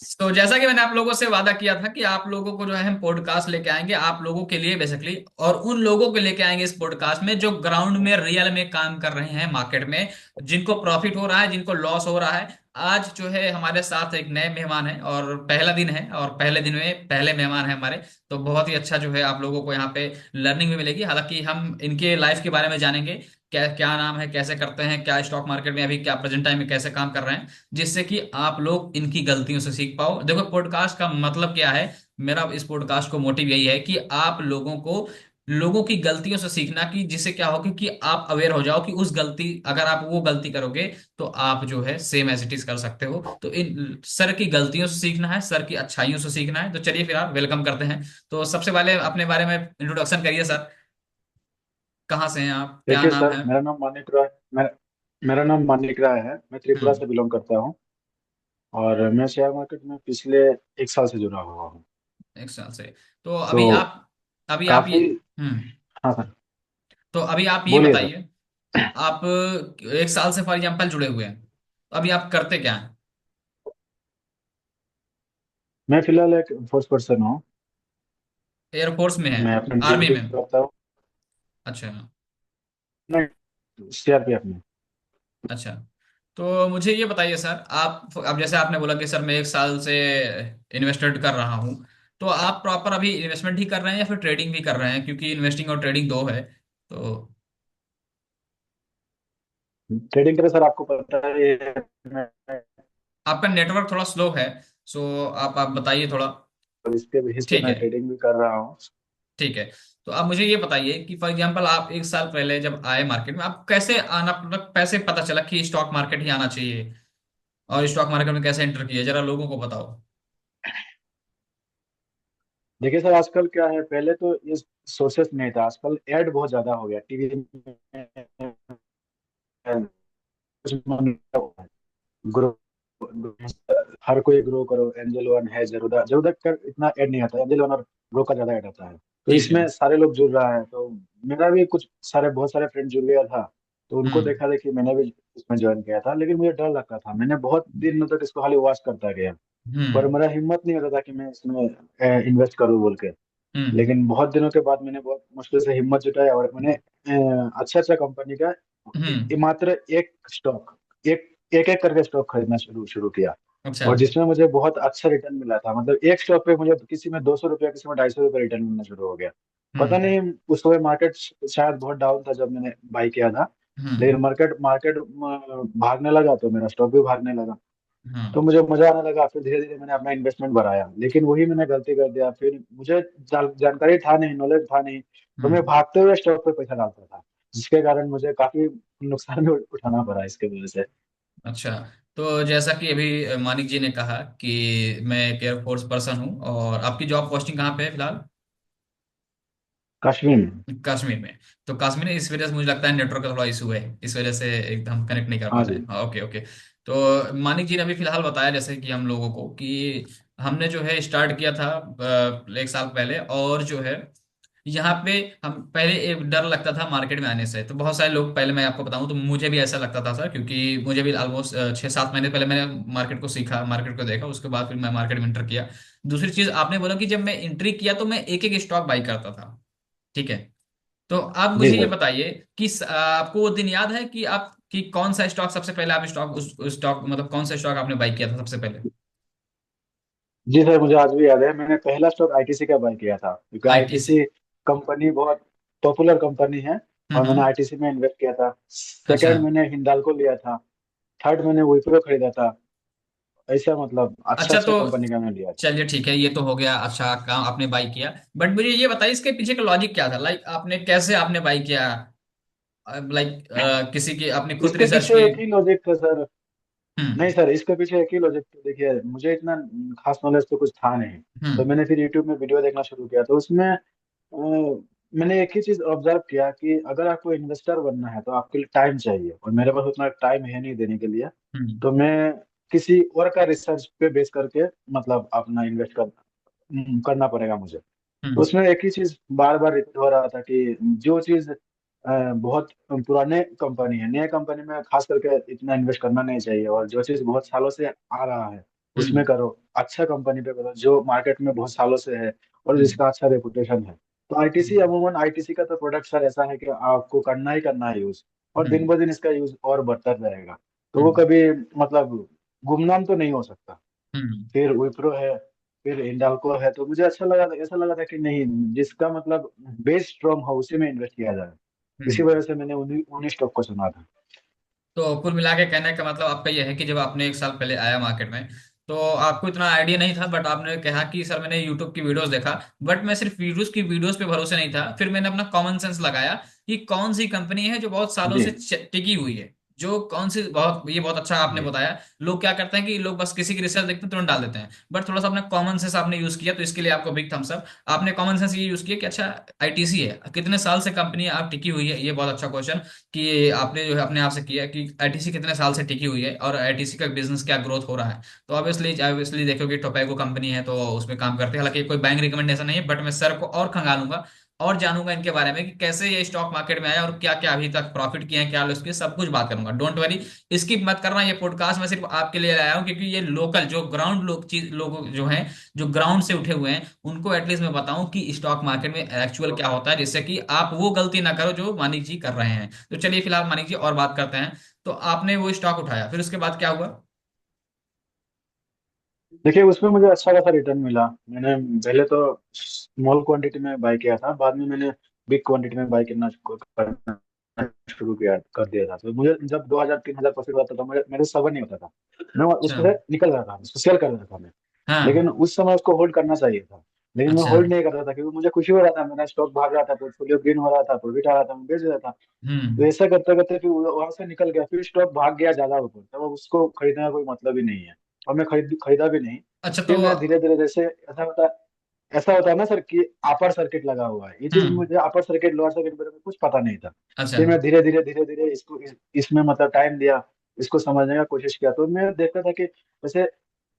तो जैसा कि मैंने आप लोगों से वादा किया था कि आप लोगों को जो है हम पॉडकास्ट लेके आएंगे आप लोगों के लिए बेसिकली, और उन लोगों को लेके आएंगे इस पॉडकास्ट में जो ग्राउंड में रियल में काम कर रहे हैं मार्केट में, जिनको प्रॉफिट हो रहा है जिनको लॉस हो रहा है। आज जो है हमारे साथ एक नए मेहमान है और पहला दिन है और पहले दिन में पहले मेहमान है हमारे। तो बहुत ही अच्छा जो है आप लोगों को यहाँ पे लर्निंग भी मिलेगी। हालांकि हम इनके लाइफ के बारे में जानेंगे, क्या क्या नाम है, कैसे करते हैं, क्या स्टॉक मार्केट में अभी क्या प्रेजेंट टाइम में कैसे काम कर रहे हैं, जिससे कि आप लोग इनकी गलतियों से सीख पाओ। देखो पॉडकास्ट का मतलब क्या है, मेरा इस पॉडकास्ट को मोटिव यही है कि आप लोगों को लोगों की गलतियों से सीखना, कि जिससे क्या होगा कि आप अवेयर हो जाओ कि उस गलती, अगर आप वो गलती करोगे तो आप जो है सेम एज इट इज कर सकते हो। तो इन सर की गलतियों से सीखना है, सर की अच्छाइयों से सीखना है। तो चलिए फिर आप वेलकम करते हैं। तो सबसे पहले अपने बारे में इंट्रोडक्शन करिए सर। कहाँ से हैं आप, क्या देखिए नाम सर, है? मेरा नाम मानिक राय। मेरा नाम मानिक राय है। मैं त्रिपुरा हम्म। से बिलोंग करता हूँ और मैं शेयर मार्केट में पिछले 1 साल से जुड़ा हुआ हूँ। एक साल से। तो तो अभी आप ये काफी। हम्म। हाँ सर, तो अभी आप ये बोलिए सर। बताइए, आप 1 साल से फॉर एग्जाम्पल जुड़े हुए हैं, तो अभी आप करते क्या हैं? मैं फिलहाल एक फोर्स पर्सन हूँ। एयरफोर्स में है? मैं अपनी आर्मी ड्यूटी में? करता हूँ। अच्छा। मैं सीआरपीएफ में। अच्छा। तो मुझे ये बताइए सर, आप अब जैसे आपने बोला कि सर मैं 1 साल से इन्वेस्टमेंट कर रहा हूँ, तो आप प्रॉपर अभी इन्वेस्टमेंट ही कर रहे हैं या फिर ट्रेडिंग भी कर रहे हैं, क्योंकि इन्वेस्टिंग और ट्रेडिंग दो है। तो ट्रेडिंग करे सर, आपको पता है मैं आपका नेटवर्क थोड़ा स्लो है, सो आप बताइए थोड़ा। इसके बेसिस पे ठीक मैं है। ट्रेडिंग भी कर रहा हूँ। ठीक है। तो आप मुझे ये बताइए कि फॉर एग्जांपल आप 1 साल पहले जब आए मार्केट में, आप कैसे आना, मतलब कैसे पता चला कि स्टॉक मार्केट ही आना चाहिए, और स्टॉक मार्केट में कैसे एंटर किया, जरा लोगों को बताओ। देखिए सर, आजकल क्या है, पहले तो ये सोर्सेस नहीं था। आजकल ऐड बहुत ज्यादा हो गया टीवी में। ग्रो, हर कोई ग्रो करो, एंजल वन है, जरूरत जरूरत का इतना ऐड नहीं आता है। एंजल वन और ग्रो का ज्यादा ऐड आता है। तो ठीक है। इसमें सारे लोग जुड़ रहा है, तो मेरा भी कुछ सारे बहुत सारे फ्रेंड जुड़ गया था। तो उनको हम्म। देखा देखी मैंने भी इसमें ज्वाइन किया था, लेकिन मुझे डर लगता था। मैंने बहुत दिन तक इसको खाली वॉच करता गया, पर हम्म। मेरा हिम्मत नहीं होता था कि मैं इसमें इन्वेस्ट करूं बोल के। हम्म। लेकिन बहुत दिनों के बाद मैंने बहुत मुश्किल से हिम्मत जुटाया और मैंने अच्छा अच्छा कंपनी का मात्र एक स्टॉक, एक एक एक करके स्टॉक खरीदना शुरू शुरू किया। अच्छा। और जिसमें मुझे बहुत अच्छा रिटर्न मिला था। मतलब एक स्टॉक पे मुझे किसी में 200 रुपया, किसी में 250 रुपया रिटर्न मिलना शुरू हो गया। पता हम्म। नहीं, उस समय मार्केट शायद बहुत डाउन था जब मैंने बाई किया था। हम्म। लेकिन मार्केट मार्केट भागने लगा तो मेरा स्टॉक भी भागने लगा। हम्म। तो मुझे मजा आने लगा। फिर धीरे धीरे मैंने अपना इन्वेस्टमेंट बढ़ाया, लेकिन वही मैंने गलती कर दिया। फिर मुझे जानकारी था नहीं, नॉलेज था नहीं, तो मैं हम्म। भागते हुए स्टॉक पे पैसा डालता था, जिसके कारण मुझे काफी नुकसान भी उठाना पड़ा इसके वजह से। अच्छा। तो जैसा कि अभी मानिक जी ने कहा कि मैं एक एयरफोर्स पर्सन हूँ, और आपकी जॉब पोस्टिंग कहाँ पे है फिलहाल? कश्मीर में। कश्मीर में। तो कश्मीर में इस वजह से मुझे लगता है नेटवर्क का थोड़ा इशू है, इस वजह से एकदम कनेक्ट नहीं कर पा हाँ रहे जी। हैं। हाँ, ओके ओके। तो मानिक जी ने अभी फिलहाल बताया जैसे कि हम लोगों को कि हमने जो है स्टार्ट किया था 1 साल पहले, और जो है यहाँ पे हम पहले एक डर लगता था मार्केट में आने से। तो बहुत सारे लोग, पहले मैं आपको बताऊं तो मुझे भी ऐसा लगता था सर, क्योंकि मुझे भी ऑलमोस्ट 6-7 महीने पहले मैंने मार्केट को सीखा, मार्केट को देखा, उसके बाद फिर मैं मार्केट में एंटर किया। दूसरी चीज आपने बोला कि जब मैं एंट्री किया तो मैं एक एक स्टॉक बाई करता था। ठीक है। तो आप जी मुझे ये सर। बताइए कि आपको वो दिन याद है कि आप कि कौन सा स्टॉक सबसे पहले आप स्टॉक उस स्टॉक मतलब कौन सा स्टॉक आपने बाई किया था सबसे पहले? जी सर, मुझे आज भी याद है। मैंने पहला स्टॉक आईटीसी का बाय किया था, क्योंकि आईटीसी। आईटीसी कंपनी बहुत पॉपुलर कंपनी है। और मैंने हम्म। आईटीसी में इन्वेस्ट किया था। अच्छा। सेकंड मैंने हिंडाल्को लिया था। थर्ड मैंने विप्रो खरीदा था। ऐसा मतलब अच्छा अच्छा। अच्छा तो कंपनी का मैं लिया था। चलिए ठीक है, ये तो हो गया, अच्छा काम आपने बाई किया। बट मुझे ये बताइए इसके पीछे का लॉजिक क्या था, लाइक आपने कैसे आपने बाई किया? लाइक किसी की आपने खुद इसके रिसर्च पीछे की? एक ही लॉजिक था सर। नहीं हम्म। सर, इसके पीछे एक ही लॉजिक था। देखिए, मुझे इतना खास नॉलेज तो कुछ था नहीं। तो हम्म। मैंने फिर यूट्यूब में वीडियो देखना शुरू किया, तो उसमें मैंने एक ही चीज ऑब्जर्व किया कि अगर आपको इन्वेस्टर बनना है तो आपके लिए टाइम चाहिए, और मेरे पास उतना टाइम है नहीं देने के लिए। हम्म। तो मैं किसी और का रिसर्च पे बेस करके, मतलब अपना करना पड़ेगा मुझे। तो हम्म। उसमें एक ही चीज बार बार रिपीट हो रहा था कि जो चीज बहुत पुराने कंपनी है, नए कंपनी में खास करके इतना इन्वेस्ट करना नहीं चाहिए, और जो चीज बहुत सालों से आ रहा है उसमें हम्म। करो। अच्छा कंपनी पे करो जो मार्केट में बहुत सालों से है और हम्म। जिसका अच्छा रेपुटेशन है। तो आईटीसी, अमूमन आईटीसी का तो प्रोडक्ट सर ऐसा है कि आपको करना ही यूज, और दिन हम्म। ब दिन इसका यूज और बढ़ता रहेगा। तो वो हम्म। कभी मतलब गुमनाम तो नहीं हो सकता। हम्म। फिर विप्रो है, फिर हिंडाल्को है, तो मुझे अच्छा लगा था, ऐसा लगा था कि नहीं, जिसका मतलब बेस स्ट्रांग हो उसी में इन्वेस्ट किया जाए। इसी हम्म। वजह से मैंने उन्हीं उन्हीं स्टॉक को चुना था। तो कुल मिला के कहने का मतलब आपका यह है कि जब आपने 1 साल पहले आया मार्केट में, तो आपको इतना आइडिया नहीं था, बट आपने कहा कि सर मैंने यूट्यूब की वीडियोस देखा। बट मैं सिर्फ वीडियोस पे भरोसे नहीं था, फिर मैंने अपना कॉमन सेंस लगाया कि कौन सी कंपनी है जो बहुत सालों जी से टिकी हुई है, जो कौन सी बहुत, ये बहुत अच्छा आपने जी। बताया। लोग क्या करते हैं कि लोग बस किसी की रिसर्च देखते हैं तुरंत डाल देते हैं, बट थोड़ा सा अपना कॉमन सेंस आपने यूज किया, तो इसके लिए आपको बिग थम्स अप। आपने कॉमन सेंस ये यूज किया कि अच्छा आईटीसी है, कितने साल से कंपनी आप टिकी हुई है, ये बहुत अच्छा क्वेश्चन कि आपने जो है अपने आप से किया कि आईटीसी कितने साल से टिकी हुई है और आईटीसी का बिजनेस क्या ग्रोथ हो रहा है। तो ऑब्वियसली ऑब्वियसली देखो कि टोपैको कंपनी है तो उसमें काम करते हैं, हालांकि कोई बैंक रिकमेंडेशन नहीं है, बट मैं सर को और खंगालूंगा और जानूंगा इनके बारे में कि कैसे ये स्टॉक मार्केट में आया और क्या क्या अभी तक प्रॉफिट किए हैं, क्या लॉस किए, सब कुछ बात करूंगा। डोंट वरी, स्किप मत करना। ये पॉडकास्ट मैं सिर्फ आपके लिए लाया हूँ क्योंकि ये लोकल जो ग्राउंड लोग चीज लोग जो हैं, जो ग्राउंड से उठे हुए हैं, उनको एटलीस्ट मैं बताऊं कि स्टॉक मार्केट में एक्चुअल क्या होता है, जिससे कि आप वो गलती ना करो जो मानिक जी कर रहे हैं। तो चलिए फिलहाल मानिक जी और बात करते हैं। तो आपने वो स्टॉक उठाया, फिर उसके बाद क्या हुआ? देखिए, उसमें मुझे अच्छा खासा रिटर्न मिला। मैंने पहले तो स्मॉल क्वांटिटी में बाय किया था, बाद में मैंने बिग क्वांटिटी में बाय करना शुरू किया कर दिया था। तो मुझे जब 2000 3000 प्रॉफिट होता था तो मेरे सबर नहीं होता था। मैं अच्छा। उसको से निकल रहा था, उसको सेल कर रहा था मैं। लेकिन हाँ। उस समय उसको होल्ड करना चाहिए था, लेकिन मैं अच्छा। होल्ड नहीं कर रहा था क्योंकि मुझे खुशी हो रहा था, मेरा स्टॉक भाग रहा था, पोर्टफोलियो गेन हो रहा था, प्रॉफिट आ रहा था, मैं बेच रहा था। तो हम्म। ऐसा करते करते फिर वहां से निकल गया, फिर स्टॉक भाग गया ज्यादा ऊपर, तब अब उसको खरीदने का कोई मतलब ही नहीं है, और मैं खरीदा भी नहीं। अच्छा। तो फिर मैं धीरे धीरे, जैसे ऐसा होता है ना सर कि अपर सर्किट लगा हुआ है, ये चीज हम्म। मुझे अपर सर्किट लोअर सर्किट के बारे में कुछ पता नहीं था। अच्छा। फिर मैं धीरे धीरे इसको इसमें मतलब टाइम दिया, इसको समझने का कोशिश किया, तो मैं देखता था कि जैसे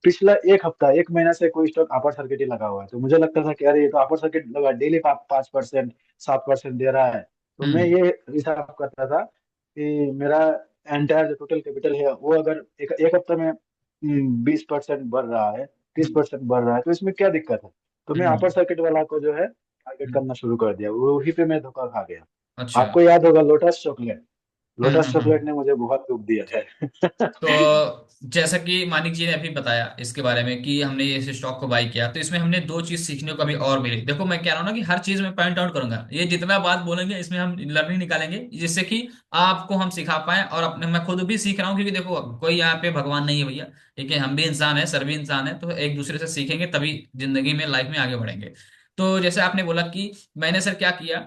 पिछला एक हफ्ता एक महीना से कोई स्टॉक अपर सर्किट ही लगा हुआ है, तो मुझे लगता था कि अरे ये तो अपर सर्किट लगा, डेली 5% 7% दे रहा है। तो मैं हम्म। ये हिसाब करता था कि मेरा एंटायर जो टोटल कैपिटल है वो अगर एक हफ्ते में 20% बढ़ रहा है, तीस हम्म। परसेंट बढ़ रहा है, तो इसमें क्या दिक्कत है। तो मैं अपर हम्म। सर्किट वाला को जो है टारगेट हम्म। करना शुरू कर दिया, वही पे मैं धोखा खा गया। अच्छा। आपको याद होगा लोटस चॉकलेट, लोटस चॉकलेट हम्म। ने मुझे बहुत दुख दिया है। तो जैसा कि मानिक जी ने अभी बताया इसके बारे में कि हमने ये इस स्टॉक को बाई किया, तो इसमें हमने दो चीज सीखने को अभी और मिली। देखो मैं कह रहा हूँ ना कि हर चीज में पॉइंट आउट करूंगा, ये जितना बात बोलेंगे इसमें हम लर्निंग निकालेंगे जिससे कि आपको हम सिखा पाए, और अपने मैं खुद भी सीख रहा हूँ क्योंकि देखो कोई यहाँ पे भगवान नहीं है भैया। ठीक है, हम भी इंसान है, सर भी इंसान है, तो एक दूसरे से सीखेंगे तभी जिंदगी में लाइफ में आगे बढ़ेंगे। तो जैसे आपने बोला कि मैंने सर क्या किया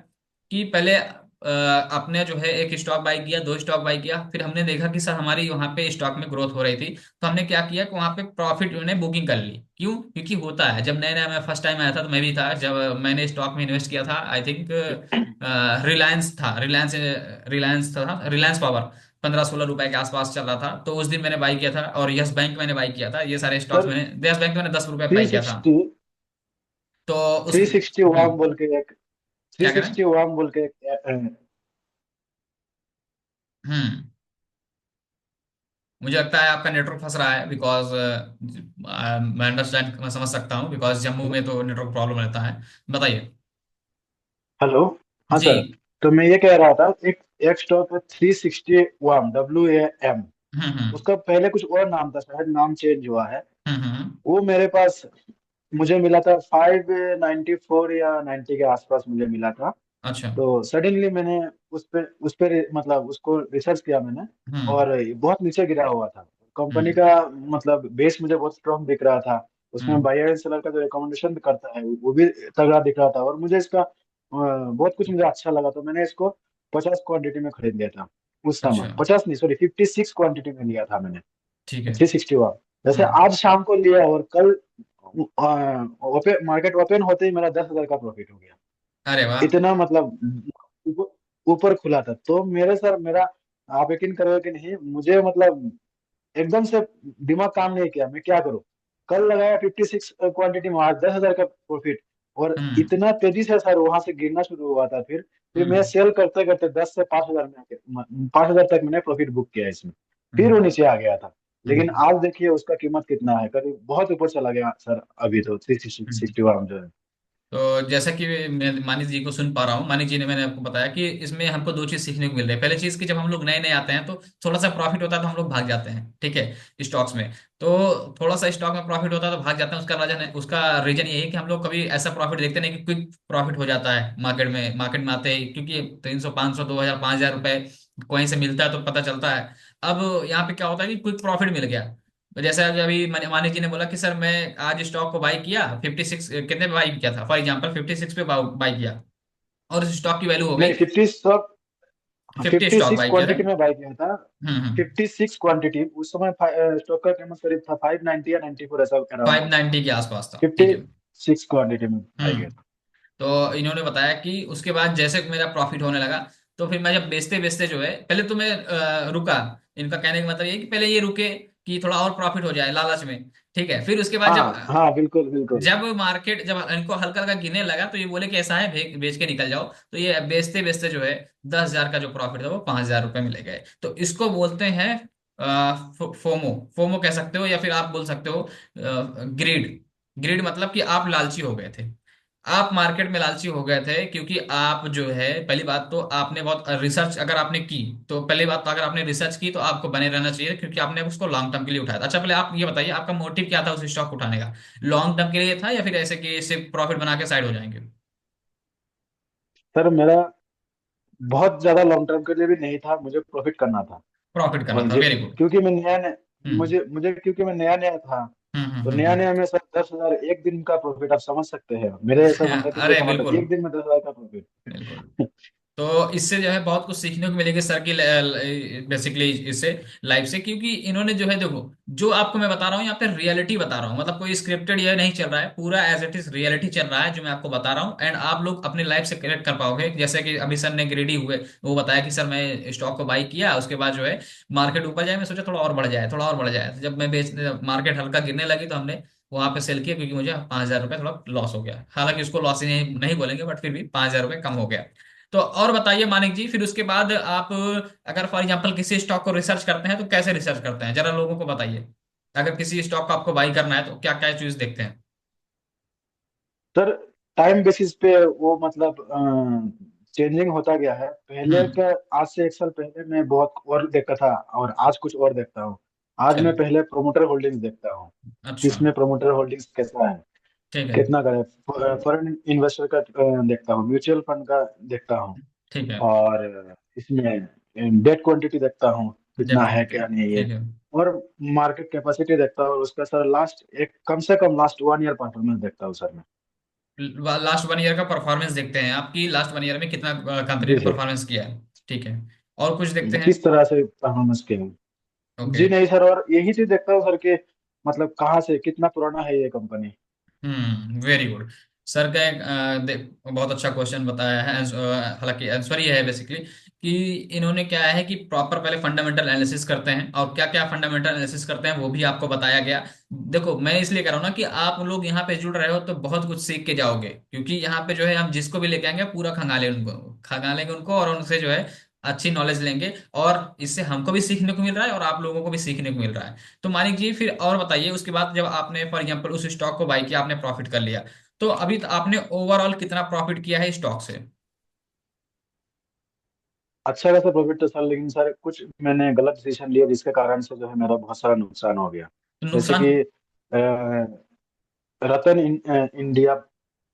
कि पहले आपने जो है एक स्टॉक बाई किया, दो स्टॉक बाई किया, फिर हमने देखा कि सर हमारी वहां पे स्टॉक में ग्रोथ हो रही थी, तो हमने क्या किया कि वहां पे प्रॉफिट ने बुकिंग कर ली। क्यों? क्योंकि होता है जब नया नया मैं फर्स्ट टाइम आया था तो मैं भी था, जब मैंने स्टॉक में इन्वेस्ट किया था, आई थिंक रिलायंस था, रिलायंस था, रिलायंस पावर 15 16 रुपए के आसपास चल रहा था, तो उस दिन मैंने बाई किया था। और यस बैंक मैंने बाई किया था, ये सारे स्टॉक्स सर मैंने, यस बैंक मैंने 10 रुपए थ्री बाई किया था। सिक्सटी तो उस थ्री सिक्सटी वाम बोल के एक थ्री क्या करें? सिक्सटी वाम बोल के हम्म। मुझे लगता है आपका नेटवर्क फंस रहा है, बिकॉज मैं अंडरस्टैंड, मैं समझ सकता हूँ, बिकॉज जम्मू में तो नेटवर्क प्रॉब्लम रहता है। बताइए। हेलो। हाँ जी। सर, तो मैं ये कह रहा था, एक एक स्टॉक है 360 वाम, WAM। हम्म। उसका पहले कुछ और नाम था, शायद नाम चेंज हुआ है। हम्म। वो मेरे पास मुझे मिला था 594 या 90 के आसपास मुझे मिला था। अच्छा। तो सडनली मैंने उस पे मतलब उसको रिसर्च किया मैंने, हम्म। और ये बहुत नीचे गिरा हुआ था। कंपनी हम्म। का मतलब बेस मुझे बहुत स्ट्रांग दिख रहा था, उसमें हम्म। बायर एंड सेलर का जो रिकमेंडेशन करता है वो भी तगड़ा दिख रहा था, और मुझे इसका बहुत कुछ मुझे अच्छा लगा, तो मैंने इसको 50 क्वांटिटी में खरीद लिया था। उस समय अच्छा। 50 नहीं, सॉरी 56 क्वांटिटी में लिया था मैंने ठीक है। 360 वाला। जैसे हम्म। आज शाम को लिया और कल ओपन मार्केट ओपन होते ही मेरा 10,000 का प्रॉफिट हो गया। अरे वाह। इतना मतलब ऊपर खुला था, तो मेरे सर मेरा, आप यकीन करोगे कि नहीं, मुझे मतलब एकदम से दिमाग काम नहीं किया, मैं क्या करूं। कल लगाया 56 क्वांटिटी में, आज 10,000 का प्रॉफिट। और हम्म। इतना तेजी से सर वहां से गिरना शुरू हुआ था, फिर मैं हम्म। सेल करते करते 10 से 5,000 में 5,000 तक मैंने प्रॉफिट बुक किया इसमें। फिर वो हम्म। नीचे आ गया था। लेकिन हम्म। आज देखिए उसका कीमत कितना है, करीब बहुत ऊपर चला गया सर, अभी तो थ्री हम्म। सिक्सटी वन जो है। तो जैसा कि मैं मानिक जी को सुन पा रहा हूँ, मानिक जी ने मैंने आपको बताया कि इसमें हमको दो चीज सीखने को मिल रही है। पहली चीज कि जब हम लोग नए नए आते हैं तो थोड़ा सा प्रॉफिट होता है तो हम लोग भाग जाते हैं, ठीक है, स्टॉक्स में। तो थोड़ा सा स्टॉक में प्रॉफिट होता है तो भाग जाते हैं, उसका रीजन यही है कि हम लोग कभी ऐसा प्रॉफिट देखते नहीं कि क्विक प्रॉफिट हो जाता है मार्केट में आते ही, क्योंकि 300 500 2000 5000 रुपए कहीं से मिलता है तो पता चलता है। अब यहाँ पे क्या होता है कि क्विक प्रॉफिट मिल गया। तो जैसे अभी अभी मानिक जी ने बोला कि सर मैं आज स्टॉक को बाई किया 56, कितने पे बाई किया था, फॉर एग्जांपल 56 पे बाई किया, और उस स्टॉक की वैल्यू हो गई नहीं, 50 stock, 50 fifty stock six by किया था। क्वांटिटी में बाई किया था। हम्म। 56 क्वांटिटी उस समय स्टॉक का कीमत करीब था 590 या 94 ऐसा अराउंड फाइव कुछ था। नाइन्टी के आसपास था, ठीक फिफ्टी है। सिक्स क्वांटिटी में बाई हम्म। किया था। तो इन्होंने बताया कि उसके बाद जैसे मेरा प्रॉफिट होने लगा, तो फिर मैं जब बेचते बेचते जो है, पहले तो मैं रुका। इनका कहने का मतलब ये है कि पहले ये रुके कि थोड़ा और प्रॉफिट हो जाए लालच में, ठीक है। फिर उसके बाद जब हाँ हाँ, बिल्कुल बिल्कुल। जब मार्केट जब इनको हल्का हल्का गिरने लगा तो ये बोले कि ऐसा है बेच के निकल जाओ। तो ये बेचते बेचते जो है 10,000 का जो प्रॉफिट था वो 5,000 रुपये मिले गए। तो इसको बोलते हैं फोमो। फोमो कह सकते हो या फिर आप बोल सकते हो ग्रीड। ग्रीड मतलब कि आप लालची हो गए थे। आप मार्केट में लालची हो गए थे क्योंकि आप जो है, पहली बात तो आपने बहुत रिसर्च अगर आपने की, तो पहली बात तो अगर आपने रिसर्च की तो आपको बने रहना चाहिए, क्योंकि आपने उसको लॉन्ग टर्म के लिए उठाया था। अच्छा पहले आप ये बताइए आपका मोटिव क्या था उस स्टॉक उठाने का? लॉन्ग टर्म के लिए था या फिर ऐसे कि सिर्फ प्रॉफिट बना के साइड हो जाएंगे? सर मेरा बहुत ज्यादा लॉन्ग टर्म के लिए भी नहीं था, मुझे प्रॉफिट करना था। प्रॉफिट करना और था, वेरी गुड। क्योंकि मैं नया नया, हम्म मुझे मुझे क्योंकि मैं नया नया था, तो नया हम्म। नया में सर 10,000 एक दिन का प्रॉफिट आप समझ सकते हैं, मेरे ऐसा बंदे के लिए अरे था, मतलब बिल्कुल एक दिन में 10,000 का प्रॉफिट। बिल्कुल। तो इससे जो है बहुत कुछ सीखने को मिलेगी सर की, बेसिकली इससे लाइफ से, क्योंकि इन्होंने जो है देखो, जो आपको मैं बता रहा हूँ यहाँ पे रियलिटी बता रहा हूँ, मतलब कोई स्क्रिप्टेड ये नहीं चल रहा है, पूरा एज इट इज रियलिटी चल रहा है जो मैं आपको बता रहा हूँ। एंड आप लोग अपनी लाइफ से कनेक्ट कर पाओगे, जैसे कि अभी सर ने ग्रेडी हुए, वो बताया कि सर मैं स्टॉक को बाई किया, उसके बाद जो है मार्केट ऊपर जाए, मैं सोचा थोड़ा और बढ़ जाए थोड़ा और बढ़ जाए, तो जब मैं बेच मार्केट हल्का गिरने लगी तो हमने वहां पे सेल किया, क्योंकि मुझे 5,000 रुपये थोड़ा लॉस हो गया। हालांकि उसको लॉस ही नहीं बोलेंगे, बट फिर भी 5,000 रुपये कम हो गया। तो और बताइए मानिक जी, फिर उसके बाद आप अगर फॉर एग्जांपल किसी स्टॉक को रिसर्च करते हैं तो कैसे रिसर्च करते हैं, जरा लोगों को बताइए। अगर किसी स्टॉक को आपको बाई करना है तो क्या क्या चीज देखते हैं? सर टाइम बेसिस पे वो मतलब चेंजिंग होता गया है। पहले हम्म। का, आज से एक साल पहले मैं बहुत और देखता था, और आज कुछ और देखता हूँ। आज मैं चलिए। पहले प्रोमोटर होल्डिंग्स देखता हूँ, अच्छा। किसमें प्रोमोटर होल्डिंग्स कैसा है, ठीक है। कितना करे। फॉरेन इन्वेस्टर का देखता हूँ, म्यूचुअल फंड का देखता हूँ, ठीक है। और इसमें डेट क्वांटिटी देखता हूँ डेट कितना है क्वांटिटी। क्या नहीं है, ठीक है। और मार्केट कैपेसिटी देखता हूँ, और उसका सर लास्ट एक कम से कम लास्ट 1 ईयर परफॉर्मेंस देखता हूँ सर मैं। लास्ट 1 ईयर का परफॉर्मेंस देखते हैं आपकी लास्ट 1 ईयर में कितना कंपनी जी ने सर, परफॉर्मेंस किया है, ठीक है। और कुछ देखते हैं? किस तरह से परफॉर्मेंस के हैं। ओके। जी नहीं सर, और यही चीज देखता हूँ सर कि मतलब कहाँ से कितना पुराना है ये कंपनी। Very good. सर का एक बहुत अच्छा क्वेश्चन बताया है, हालांकि आंसर ये है बेसिकली कि इन्होंने क्या है कि प्रॉपर पहले फंडामेंटल एनालिसिस करते हैं, और क्या क्या फंडामेंटल एनालिसिस करते हैं वो भी आपको बताया गया। देखो मैं इसलिए कह रहा हूँ ना कि आप लोग यहाँ पे जुड़ रहे हो तो बहुत कुछ सीख के जाओगे, क्योंकि यहाँ पे जो है हम जिसको भी लेके आएंगे पूरा खंगालेंगे उनको, और उनसे जो है अच्छी नॉलेज लेंगे, और इससे हमको भी सीखने को मिल रहा है और आप लोगों को भी सीखने को मिल रहा है। तो मानिक जी फिर और बताइए, उसके बाद जब आपने फॉर एग्जांपल उस स्टॉक को बाई किया, आपने प्रॉफिट कर लिया, तो अभी तो आपने ओवरऑल कितना प्रॉफिट किया है स्टॉक से? अच्छा खासा प्रॉफिट तो सर, लेकिन सर कुछ मैंने गलत डिसीजन लिया जिसके कारण से जो है मेरा बहुत सारा नुकसान हो गया। तो जैसे नुकसान? कि रतन इंडिया,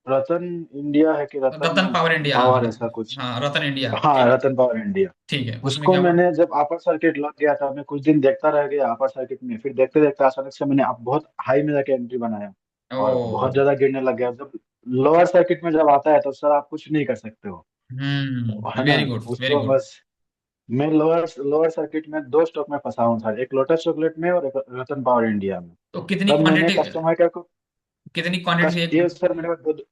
रतन इंडिया है कि रतन रतन पावर इंडिया, हाँ पावर, हाँ। ऐसा कुछ। हाँ रतन इंडिया, हाँ, ठीक है। रतन पावर इंडिया। ठीक है, उसमें उसको क्या हुआ? मैंने जब अपर सर्किट लग गया था, मैं कुछ दिन देखता रह गया अपर सर्किट में, फिर देखते देखते अचानक से मैंने अब बहुत हाई में जाके एंट्री बनाया, और बहुत ओ। ज्यादा गिरने लग गया। जब लोअर सर्किट में जब आता है तो सर आप कुछ नहीं कर सकते हो, है ना। वेरी गुड वेरी उसको गुड। बस, मैं लोअर लोअर सर्किट में दो स्टॉक में फंसा हूँ सर, एक लोटस चॉकलेट में और एक रतन पावर इंडिया में। तो कितनी तब मैंने क्वांटिटी, कस्टमर केयर को, कितनी क्वांटिटी थी कस्ट एक? ये सर मेरे पास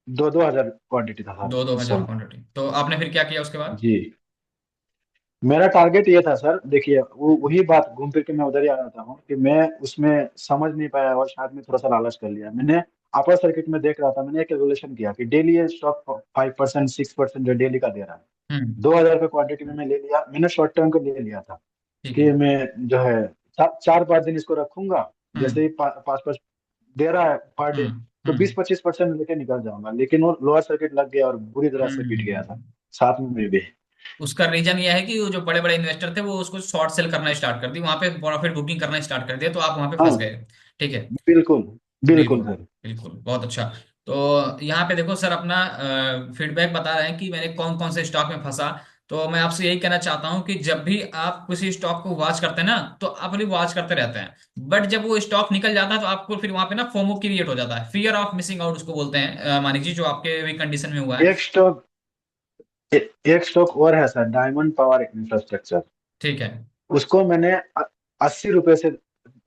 दो दो हजार क्वांटिटी था सर दो दो उस हजार समय। क्वांटिटी, तो आपने फिर क्या किया उसके बाद? जी, मेरा टारगेट ये था सर, देखिए वो वही बात घूम फिर के मैं उधर ही आ जाता हूँ कि मैं उसमें समझ नहीं पाया, और शायद में थोड़ा सा लालच कर लिया मैंने। अपर सर्किट में देख रहा था, मैंने एक कैलकुलेशन किया कि डेली ये स्टॉक 5% 6% जो डेली का दे रहा है, हम्म। 2,000 का क्वांटिटी में मैं ले लिया, मैंने शॉर्ट टर्म का ले लिया था ठीक कि है। मैं जो है चार पांच दिन इसको रखूंगा, जैसे हम्म। ही पाँच पाँच दे रहा है पर डे, हम्म। तो हम्म। 20-25% लेके निकल जाऊंगा। लेकिन वो लोअर सर्किट लग गया और बुरी तरह से पिट गया था हम्म। साथ में भी। उसका रीजन यह है कि वो जो बड़े बड़े इन्वेस्टर थे वो उसको शॉर्ट सेल करना स्टार्ट कर दी, वहां पे प्रॉफिट बुकिंग करना स्टार्ट कर दिया, तो आप वहां पे फंस हाँ, गए। ठीक है। बिल्कुल बिल्कुल बिल्कुल। सर। बिल्कुल, बहुत अच्छा। तो यहाँ पे देखो सर, अपना फीडबैक बता रहे हैं कि मैंने कौन कौन से स्टॉक में फंसा। तो मैं आपसे यही कहना चाहता हूँ कि जब भी आप किसी स्टॉक को वॉच करते हैं ना, तो आप भी वॉच करते रहते हैं, बट जब वो स्टॉक निकल जाता है तो आपको फिर वहां पे ना फोमो क्रिएट हो जाता है, फियर ऑफ मिसिंग आउट उसको बोलते हैं, मानिक जी, जो आपके भी कंडीशन में हुआ है। एक स्टॉक एक स्टॉक और है सर, डायमंड पावर इंफ्रास्ट्रक्चर। ठीक है। उसको मैंने 80 रुपए से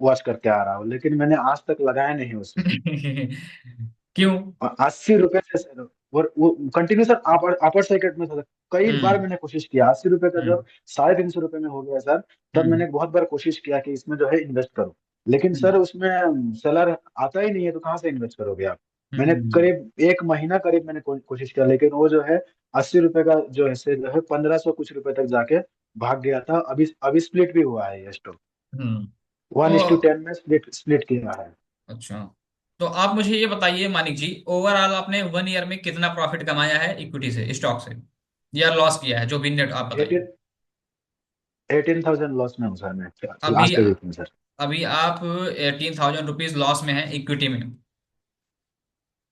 वॉच करके आ रहा हूँ, लेकिन मैंने आज तक लगाया नहीं उसमें। क्यों? 80 रुपए से सर, और वो कंटिन्यू सर अपर अपर सर्किट में था। कई बार हम्म। मैंने कोशिश किया, 80 रुपए का हम्म। जब 350 रुपए में हो गया सर, तब हम्म। मैंने बहुत बार कोशिश किया कि इसमें जो है इन्वेस्ट करो। लेकिन सर हम्म। उसमें सेलर आता ही नहीं है, तो कहाँ से इन्वेस्ट करोगे आप। मैंने हम्म। करीब एक महीना करीब मैंने कोशिश किया, लेकिन वो जो है 80 रुपए का जो है से जो है 1500 कुछ रुपए तक जाके भाग गया था। अभी अभी स्प्लिट भी हुआ है ये स्टॉक, हम्म। तो 1:10 में स्प्लिट स्प्लिट किया है। अच्छा, तो आप मुझे ये बताइए मानिक जी, ओवरऑल आपने 1 ईयर में कितना प्रॉफिट कमाया है इक्विटी से, स्टॉक से, या लॉस किया है, जो भी नेट आप बताइए। 18,000 लॉस में हूँ सर मैं अभी आज के वीक में सर। अभी आप 18,000 रुपीज लॉस में हैं इक्विटी में।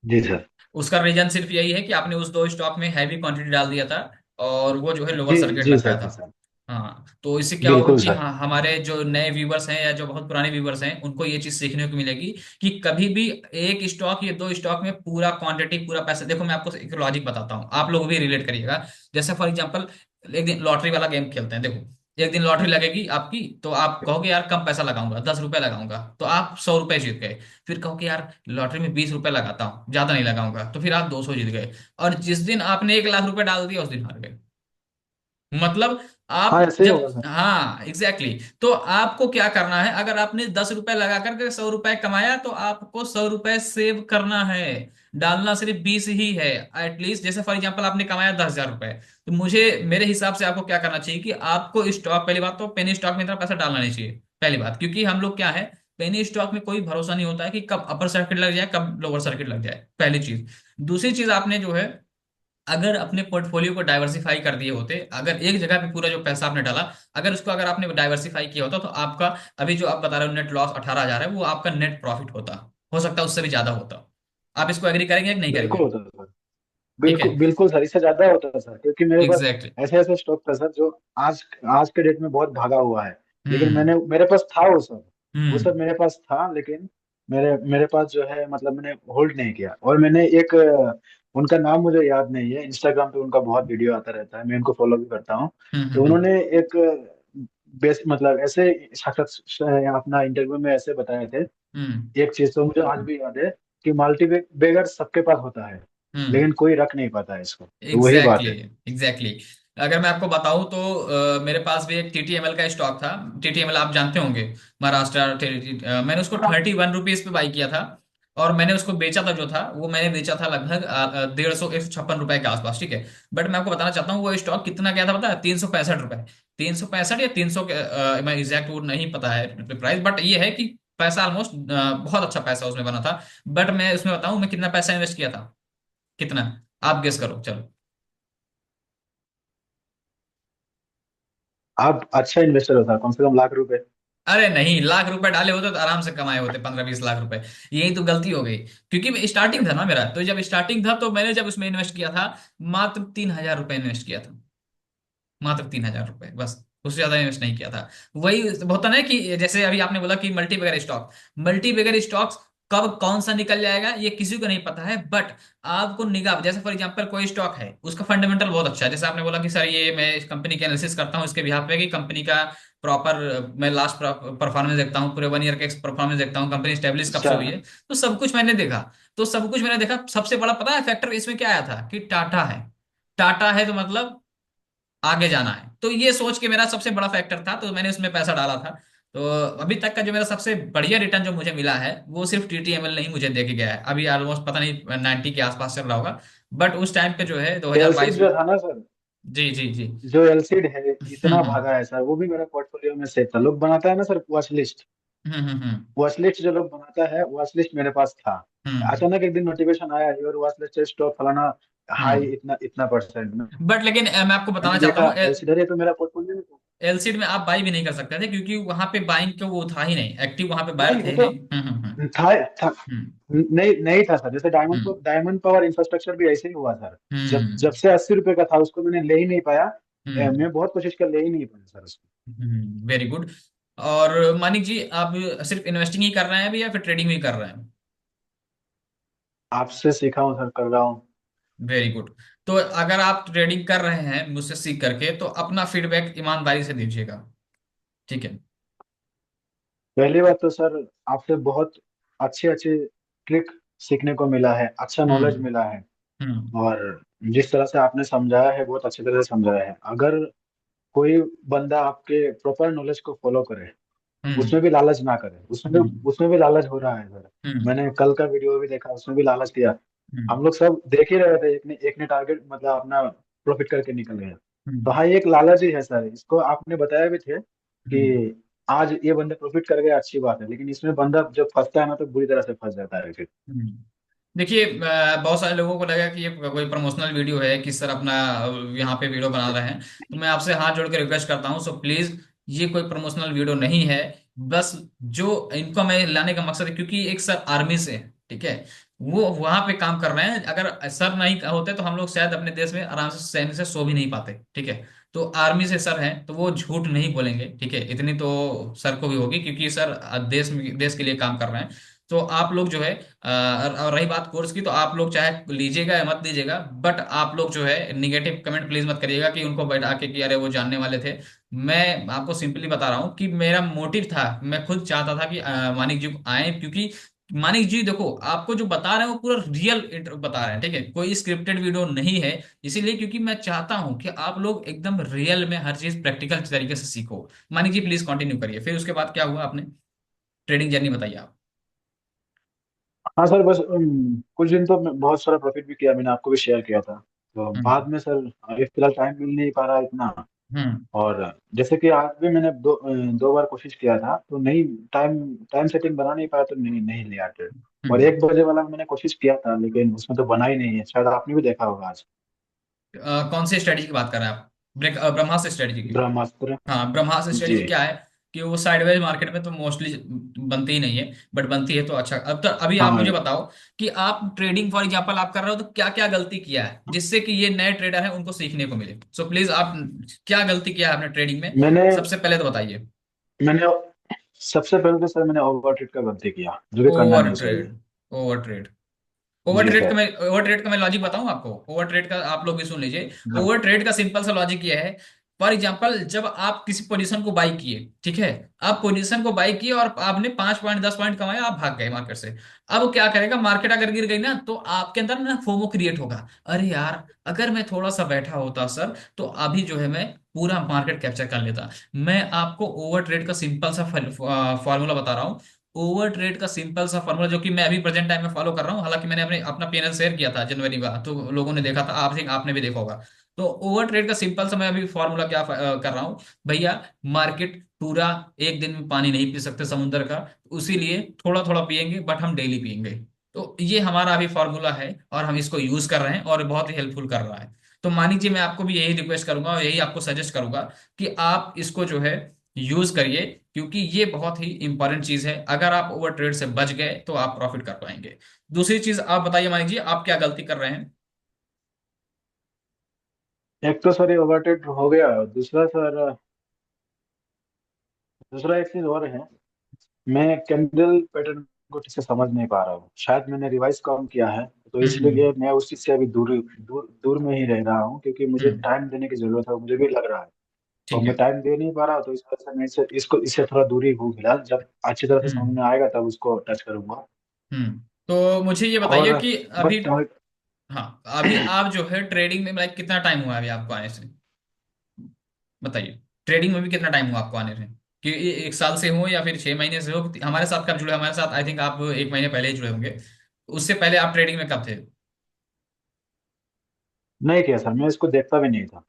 जी सर। उसका रीजन सिर्फ यही है कि आपने उस दो स्टॉक में हैवी क्वांटिटी डाल दिया था, और वो जो है लोअर जी सर्किट जी लग गया सर। जी था। सर। हाँ, तो इससे क्या होगा बिल्कुल कि सर। हाँ, हमारे जो नए व्यूवर्स हैं या जो बहुत पुराने व्यूवर्स हैं उनको ये चीज सीखने को मिलेगी कि कभी भी एक स्टॉक या दो स्टॉक में पूरा क्वांटिटी पूरा पैसा, देखो मैं आपको एक लॉजिक बताता हूँ, आप लोग भी रिलेट करिएगा। जैसे फॉर एग्जांपल, एक दिन लॉटरी वाला गेम खेलते हैं, देखो एक दिन लॉटरी लगेगी आपकी, तो आप कहोगे यार कम पैसा लगाऊंगा, 10 रुपए लगाऊंगा, तो आप 100 रुपए जीत गए। फिर कहोगे यार लॉटरी में 20 रुपए लगाता हूँ, ज्यादा नहीं लगाऊंगा, तो फिर आप 200 जीत गए। और जिस दिन आपने 1 लाख रुपए डाल दिया उस दिन हार गए। मतलब हाँ, आप ऐसे ही जब, होगा सर। हाँ एग्जैक्टली exactly। तो आपको क्या करना है, अगर आपने 10 रुपए लगा करके 100 रुपए कमाया, तो आपको 100 रुपए सेव करना है, डालना सिर्फ 20 ही है एटलीस्ट। जैसे फॉर एग्जांपल आपने कमाया 10,000 रुपए, तो मुझे मेरे हिसाब से आपको क्या करना चाहिए कि आपको स्टॉक, पहली बात तो पेनी स्टॉक में इतना पैसा डालना नहीं चाहिए, पहली बात, क्योंकि हम लोग क्या है, पेनी स्टॉक में कोई भरोसा नहीं होता है कि कब अपर सर्किट लग जाए कब लोअर सर्किट लग जाए, पहली चीज। दूसरी चीज, आपने जो है अगर अपने पोर्टफोलियो को डाइवर्सिफाई कर दिए होते, अगर एक जगह पे पूरा जो पैसा आपने डाला, अगर उसको अगर आपने डाइवर्सिफाई किया होता, तो आपका अभी जो आप बता रहे हो नेट लॉस 18,000 है, वो आपका नेट प्रॉफिट होता, हो सकता है उससे भी ज्यादा होता। आप इसको एग्री करेंगे कि नहीं बिल्कुल करेंगे? होता है सर। ठीक है। बिल्कुल बिल्कुल सर, इससे ज्यादा होता है सर, क्योंकि मेरे पास एग्जैक्टली। ऐसे ऐसे स्टॉक था सर जो आज आज के डेट में बहुत भागा हुआ है। लेकिन हम्म। मेरे पास था वो सब हम्म। मेरे पास था, लेकिन मेरे मेरे पास जो है मतलब मैंने होल्ड नहीं किया। और मैंने एक उनका नाम मुझे याद नहीं है, इंस्टाग्राम पे उनका बहुत वीडियो आता रहता है, मैं उनको फॉलो भी करता हूँ। हम्म। तो हम्म। उन्होंने एक बेस मतलब ऐसे साक्षात अपना इंटरव्यू में ऐसे बताए थे। हम्म। एक चीज तो मुझे आज भी याद है कि मल्टी बेगर सबके पास होता है, हम्म। लेकिन कोई रख नहीं पाता है इसको, तो वही बात एग्जैक्टली है। एग्जैक्टली। अगर मैं आपको बताऊं तो मेरे पास भी एक टीटीएमएल का स्टॉक था। टीटीएमएल आप जानते होंगे, महाराष्ट्र मैंने उसको 31 रुपीज पे बाई किया था, और मैंने उसको बेचा था, जो था वो मैंने बेचा था लगभग 150 156 रुपए के आसपास, ठीक है। बट मैं आपको बताना चाहता हूँ वो स्टॉक कितना गया था पता है, 365 रुपए। 365 या 300 मैं एग्जैक्ट वो नहीं पता है प्राइस, बट ये है कि पैसा ऑलमोस्ट बहुत अच्छा पैसा उसमें बना था। बट मैं उसमें बताऊं मैं कितना पैसा इन्वेस्ट किया था, कितना, आप गेस करो चलो। आप अच्छा इन्वेस्टर हो सर, कम से कम लाख रुपए। अरे नहीं, लाख रुपए डाले होते तो आराम से कमाए होते 15-20 लाख रुपए। यही तो गलती हो गई, क्योंकि स्टार्टिंग था ना मेरा, तो जब स्टार्टिंग था तो मैंने जब उसमें इन्वेस्ट किया था, मात्र 3,000 रुपए इन्वेस्ट किया था, मात्र 3,000 रुपए बस, उससे ज्यादा इन्वेस्ट नहीं किया था। वही होता ना कि जैसे अभी आपने बोला कि मल्टीबैगर स्टॉक, मल्टीबैगर स्टॉक्स कब कौन सा निकल जाएगा ये किसी को नहीं पता है, बट आपको निगाह, जैसे फॉर एग्जांपल कोई स्टॉक है उसका फंडामेंटल बहुत अच्छा है, जैसे आपने बोला कि सर ये मैं इस कंपनी के एनालिसिस करता हूँ इसके बिहाफ पे कि कंपनी का प्रॉपर, मैं लास्ट परफॉर्मेंस देखता हूँ, पूरे 1 ईयर का परफॉर्मेंस देखता हूँ, कंपनी स्टेब्लिश कब से अच्छा। हुई है, तो सब कुछ मैंने देखा। तो सब कुछ मैंने देखा, सबसे बड़ा पता है फैक्टर इसमें क्या आया था कि टाटा है। टाटा है तो मतलब आगे जाना है, तो ये सोच के मेरा सबसे बड़ा फैक्टर था, तो मैंने उसमें पैसा डाला था। तो अभी तक का जो मेरा सबसे बढ़िया रिटर्न जो मुझे मिला है, वो सिर्फ टीटीएमएल नहीं मुझे दे के गया है, अभी ऑलमोस्ट पता नहीं 90 के आसपास चल रहा होगा, बट उस टाइम पे जो है सेल्सिस 2022 में। जो था ना सर, जी जी जी। जो एलसीड है इतना भागा है सर, वो भी मेरा पोर्टफोलियो में सेफ था। लोग बनाता है ना सर वॉच लिस्ट, हम्म। वॉच लिस्ट जो लोग बनाता है वॉच लिस्ट मेरे पास था। हम्म अचानक एक दिन नोटिफिकेशन आया, योर वॉच लिस्ट स्टॉक फलाना हाई हम्म। इतना इतना परसेंट। बट लेकिन मैं आपको बताना मैंने चाहता देखा हूँ, एलसीडी है तो मेरा पोर्टफोलियो में था। एलसीड में आप बाई भी नहीं कर सकते थे, क्योंकि वहां पे बाइंग का वो था ही नहीं, एक्टिव वहां पे बायर नहीं थे वो ही तो नहीं। था हम्म नहीं नहीं था सर। जैसे हम्म डायमंड पावर इंफ्रास्ट्रक्चर भी ऐसे ही हुआ सर। जब हम्म जब से 80 रुपए का था उसको मैंने ले ही नहीं पाया। हम्म मैं बहुत कोशिश कर ले ही नहीं पाया सर उसको। Very good. और मानिक जी, आप सिर्फ इन्वेस्टिंग ही कर रहे हैं अभी, या फिर ट्रेडिंग भी कर रहे हैं? आपसे सीखा हूँ सर, कर रहा हूँ। Very good. तो अगर आप ट्रेडिंग कर रहे हैं मुझसे सीख करके, तो अपना फीडबैक ईमानदारी से दीजिएगा, ठीक है? पहली बात तो सर, आपसे बहुत अच्छे अच्छे ट्रिक सीखने को मिला है, अच्छा नॉलेज हम्म मिला है। हम्म और जिस तरह से आपने समझाया है बहुत अच्छी तरह से समझाया है। अगर कोई बंदा आपके प्रॉपर नॉलेज को फॉलो करे, हम्म उसमें भी लालच ना करे, हम्म उसमें भी लालच हो रहा है सर। हम्म मैंने कल का वीडियो भी देखा, उसमें भी लालच दिया। हम्म हम लोग सब देख ही रहे थे, एक ने टारगेट मतलब अपना प्रॉफिट करके निकल गया। तो हम्म हाँ, ये एक लालच ही है सर। इसको आपने बताया भी थे हम्म कि आज ये बंदा प्रॉफिट कर गया, अच्छी बात है, लेकिन इसमें बंदा जब फंसता है ना तो बुरी तरह से फंस जाता है फिर। हम्म। देखिए, बहुत सारे लोगों को लगा कि ये कोई प्रमोशनल वीडियो है कि सर अपना यहाँ पे वीडियो बना रहे हैं। तो मैं आपसे हाथ जोड़ के रिक्वेस्ट करता हूँ, सो प्लीज, ये कोई प्रमोशनल वीडियो नहीं है। बस जो इनको मैं लाने का मकसद है, क्योंकि एक सर आर्मी से हैं, ठीक है, वो वहां पे काम कर रहे हैं। अगर सर नहीं होते तो हम लोग शायद अपने देश में आराम से चैन से सो भी नहीं पाते, ठीक है? तो आर्मी से सर हैं, तो वो झूठ नहीं बोलेंगे, ठीक है? इतनी तो सर को भी होगी, क्योंकि सर देश के लिए काम कर रहे हैं। तो आप लोग जो है, और रही बात कोर्स की, तो आप लोग चाहे लीजिएगा या मत लीजिएगा, बट आप लोग जो है निगेटिव कमेंट प्लीज मत करिएगा कि उनको बैठा के कि अरे वो जानने वाले थे। मैं आपको सिंपली बता रहा हूँ कि मेरा मोटिव था, मैं खुद चाहता था कि मानिक जी आए, क्योंकि मानिक जी देखो, आपको जो बता रहे हैं वो पूरा रियल बता रहे हैं, ठीक है? कोई स्क्रिप्टेड वीडियो नहीं है। इसीलिए क्योंकि मैं चाहता हूं कि आप लोग एकदम रियल में हर चीज प्रैक्टिकल तरीके से सीखो। मानिक जी प्लीज कंटिन्यू करिए, फिर उसके बाद क्या हुआ, आपने ट्रेडिंग जर्नी बताइए आप। हाँ सर, बस कुछ दिन तो बहुत सारा प्रॉफिट भी किया, मैंने आपको भी शेयर किया था। तो हम्म बाद में सर अभी फिलहाल टाइम मिल नहीं पा रहा इतना। हम्म और जैसे कि आज भी मैंने दो बार कोशिश किया था तो नहीं, टाइम टाइम सेटिंग बना नहीं पाया तो नहीं नहीं लिया ट्रेड। और हम्म। 1 बजे वाला मैंने कोशिश किया था लेकिन उसमें तो बना ही नहीं है, शायद आपने भी देखा होगा आज। कौन सी स्ट्रेटजी की बात कर रहे हैं आप? ब्रह्मास्त्र स्ट्रेटजी की? ब्रह्मास्त्र। हाँ, ब्रह्मास्त्र जी। स्ट्रेटजी क्या है कि वो साइडवेज मार्केट में तो मोस्टली बनती ही नहीं है, बट बनती है तो अच्छा। अब तो अभी आप मुझे हाँ, बताओ कि आप ट्रेडिंग फॉर एग्जांपल आप कर रहे हो, तो क्या क्या गलती किया है जिससे कि ये नए ट्रेडर हैं उनको सीखने को मिले? सो प्लीज आप, क्या गलती किया है आपने ट्रेडिंग में, मैंने सबसे पहले तो बताइए। मैंने सबसे पहले तो सर मैंने ओवर ट्रेड का गलती किया, जो कि करना ओवर नहीं चाहिए। ट्रेड। Over trade. जी सर। ओवर ट्रेड का मैं लॉजिक बताऊं आपको, ओवर ट्रेड का आप लोग भी सुन लीजिए। ओवर ट्रेड का सिंपल सा लॉजिक ये है, फॉर एग्जांपल जब आप किसी पोजीशन को बाई किए, ठीक है, आप पोजीशन को बाई किए और आपने 5 पॉइंट 10 पॉइंट कमाए, आप भाग गए मार्केट से। अब क्या करेगा, मार्केट अगर गिर गई ना, तो आपके अंदर ना फोमो क्रिएट होगा। अरे यार, अगर मैं थोड़ा सा बैठा होता सर, तो अभी जो है मैं पूरा मार्केट कैप्चर कर लेता। मैं आपको ओवर ट्रेड का सिंपल सा फॉर्मूला बता रहा हूँ। ओवर ट्रेड का सिंपल सा फॉर्मूला, जो कि मैं अभी प्रेजेंट टाइम में फॉलो कर रहा हूँ, हालांकि मैंने अपना पीएनएल शेयर किया था जनवरी में, तो लोगों ने देखा था, आपने भी देखा होगा। तो ओवर ट्रेड का सिंपल सा मैं अभी फॉर्मूला क्या कर रहा हूँ भैया, मार्केट पूरा एक दिन में पानी नहीं पी सकते समुद्र का, इसीलिए थोड़ा थोड़ा पियेंगे, बट हम डेली पियेंगे। तो ये हमारा अभी फॉर्मूला है, और हम इसको यूज कर रहे हैं, और बहुत ही हेल्पफुल कर रहा है। तो मानी जी, मैं आपको भी यही रिक्वेस्ट करूंगा और यही आपको सजेस्ट करूंगा कि आप इसको जो है यूज करिए, क्योंकि ये बहुत ही इंपॉर्टेंट चीज है। अगर आप ओवर ट्रेड से बच गए तो आप प्रॉफिट कर पाएंगे। दूसरी चीज आप बताइए मानिक जी, आप क्या गलती कर रहे हैं? एक तो सर ये ओवर ट्रेड हो गया, दूसरा सर, दूसरा एक चीज और है। मैं कैंडल पैटर्न को ठीक से समझ नहीं पा रहा हूँ, शायद मैंने रिवाइज कम किया है। तो हम्म इसलिए मैं उस चीज से अभी दूर में ही रह रहा हूँ, क्योंकि मुझे हम्म। टाइम देने की जरूरत है, मुझे भी लग रहा है। और ठीक मैं है। टाइम दे नहीं पा रहा, तो इस वजह से मैं इससे थोड़ा दूरी हूँ फिलहाल। जब अच्छी तरह से समझ हम्म में आएगा तब उसको टच करूंगा। तो मुझे ये बताइए और कि अभी, बट हाँ, अभी आप जो है ट्रेडिंग में लाइक कितना टाइम हुआ है अभी आपको आने से? बताइए, ट्रेडिंग में भी कितना टाइम हुआ आपको आने से? कि 1 साल से हो या फिर 6 महीने से हो? हमारे साथ कब जुड़े? हमारे साथ आई थिंक आप 1 महीने पहले ही जुड़े होंगे। उससे पहले आप ट्रेडिंग में कब थे? नहीं किया सर, मैं इसको देखता भी नहीं था।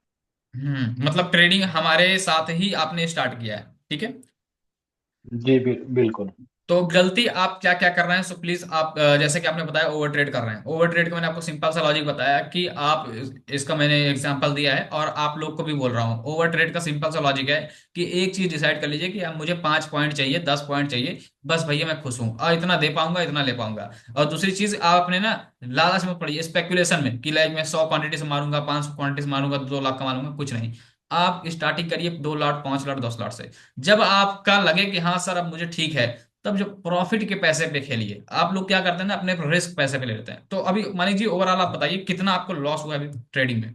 मतलब ट्रेडिंग हमारे साथ ही आपने स्टार्ट किया है, ठीक है। जी बिल्कुल। तो गलती आप क्या क्या कर रहे हैं, सो प्लीज आप जैसे कि आपने बताया ओवर ट्रेड कर रहे हैं। ओवर ट्रेड का मैंने आपको सिंपल सा लॉजिक बताया कि आप इसका मैंने एग्जांपल दिया है और आप लोग को भी बोल रहा हूँ। ओवर ट्रेड का सिंपल सा लॉजिक है कि एक चीज डिसाइड कर लीजिए कि अब मुझे 5 पॉइंट चाहिए, 10 पॉइंट चाहिए, बस भैया मैं खुश हूँ और इतना दे पाऊंगा, इतना ले पाऊंगा। और दूसरी चीज, आप अपने ना लालच में पड़िए, स्पेकुलेशन में कि लाइक मैं 100 क्वांटिटी से मारूंगा, 500 क्वांटिटी से मारूंगा, 2 लाख कमा लूंगा, कुछ नहीं। आप स्टार्टिंग करिए 2 लाख, 5 लाख, 10 लाख से। जब आपका लगे कि हाँ सर अब मुझे ठीक है, तब जो प्रॉफिट के पैसे पे खेलिए। आप लोग क्या करते हैं ना, अपने रिस्क पैसे पे ले लेते हैं। तो अभी मान लीजिए ओवरऑल आप बताइए कितना आपको लॉस हुआ है अभी ट्रेडिंग में।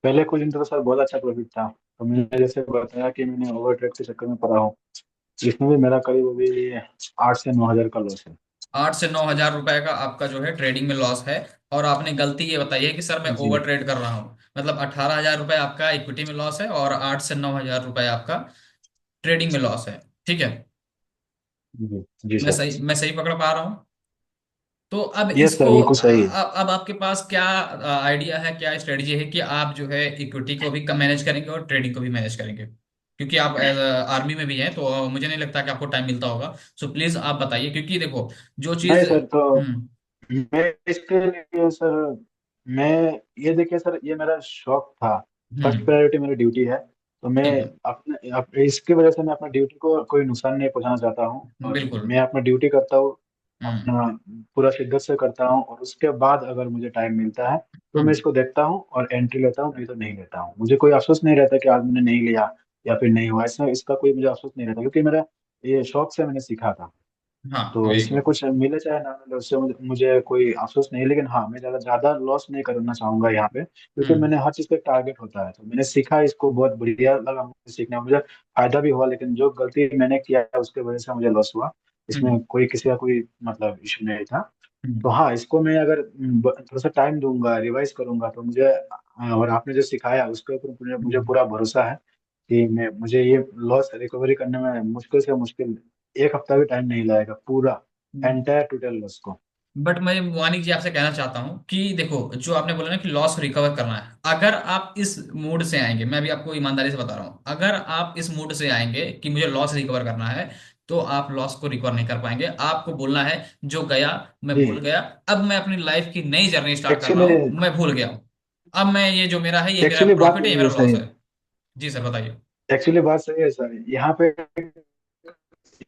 पहले कुछ दिन तो सर बहुत अच्छा प्रॉफिट था, तो मैंने जैसे बताया कि मैंने ओवर ट्रेड के चक्कर में पड़ा हूँ, इसमें भी मेरा करीब अभी 8 से 9 हजार का लॉस है। 8 से 9 हजार रुपए का आपका जो है ट्रेडिंग में लॉस है। और आपने गलती ये बताई है कि सर मैं जी ओवर ट्रेड कर रहा हूँ, मतलब 18 हजार रुपए आपका इक्विटी में लॉस है और 8 से 9 हजार रुपए आपका ट्रेडिंग में लॉस है, ठीक है। जी जी सर। मैं सही पकड़ पा रहा हूँ। तो अब यस इसको सर, बिल्कुल सही है। अब आपके पास क्या आइडिया है, क्या स्ट्रेटजी है कि आप जो है इक्विटी को भी मैनेज करेंगे और ट्रेडिंग को भी मैनेज करेंगे, क्योंकि आप एज आर्मी में भी हैं तो मुझे नहीं लगता कि आपको टाइम मिलता होगा। सो प्लीज आप बताइए, क्योंकि देखो जो नहीं चीज। सर, तो हम्म। मैं इसके लिए सर, मैं ये देखिए सर, ये मेरा शौक था। फर्स्ट हम्म। प्रायोरिटी मेरी ड्यूटी है, तो मैं ठीक है। इसकी वजह से मैं अपना ड्यूटी को कोई नुकसान नहीं पहुंचाना चाहता हूँ, और बिल्कुल। मैं अपना ड्यूटी करता हूँ हम्म। अपना पूरा शिद्दत से करता हूँ, और उसके बाद अगर मुझे टाइम मिलता है तो मैं हम्म। इसको देखता हूँ और एंट्री लेता हूँ, नहीं तो नहीं लेता हूँ। मुझे कोई अफसोस नहीं रहता कि आज मैंने नहीं लिया या फिर नहीं हुआ, इसमें इसका कोई मुझे अफसोस नहीं रहता, क्योंकि मेरा ये शौक से मैंने सीखा था। हाँ तो वेरी इसमें गुड। कुछ मिले चाहे ना मिले, उससे मुझे कोई अफसोस नहीं है, लेकिन हाँ, मैं ज्यादा ज्यादा लॉस नहीं करना चाहूंगा यहाँ पे, क्योंकि हम्म। मैंने हर चीज का टारगेट होता है। तो मैंने सीखा, इसको बहुत बढ़िया लगा मुझे सीखने में, मुझे फायदा भी हुआ, लेकिन जो गलती मैंने किया है उसके वजह से मुझे लॉस हुआ। इसमें हम्म। कोई किसी का कोई मतलब इशू नहीं था। तो हम्म। हाँ, इसको मैं अगर थोड़ा सा टाइम दूंगा, रिवाइज करूंगा, तो मुझे और आपने जो सिखाया उसके ऊपर मुझे मुझे हम्म। पूरा भरोसा है कि मैं मुझे ये लॉस रिकवरी करने में मुश्किल से मुश्किल 1 हफ्ता भी टाइम नहीं लगेगा, पूरा हम्म। एंटायर टोटल लॉस को। बट मैं वानी जी आपसे कहना चाहता हूँ कि देखो जो आपने बोला ना कि लॉस रिकवर करना है, अगर आप इस मूड से आएंगे, मैं अभी आपको ईमानदारी से बता रहा हूँ, अगर आप इस मूड से आएंगे कि मुझे लॉस रिकवर करना है, तो आप लॉस को रिकवर नहीं कर पाएंगे। आपको बोलना है जो गया मैं जी भूल गया, अब मैं अपनी लाइफ की नई जर्नी स्टार्ट कर रहा एक्चुअली हूँ, मैं भूल गया हूँ। अब मैं ये जो मेरा है ये मेरा एक्चुअली बात प्रॉफिट है, ये सही है मेरा लॉस सही है। जी सर बताइए। एक्चुअली बात सही है सर, यहाँ पे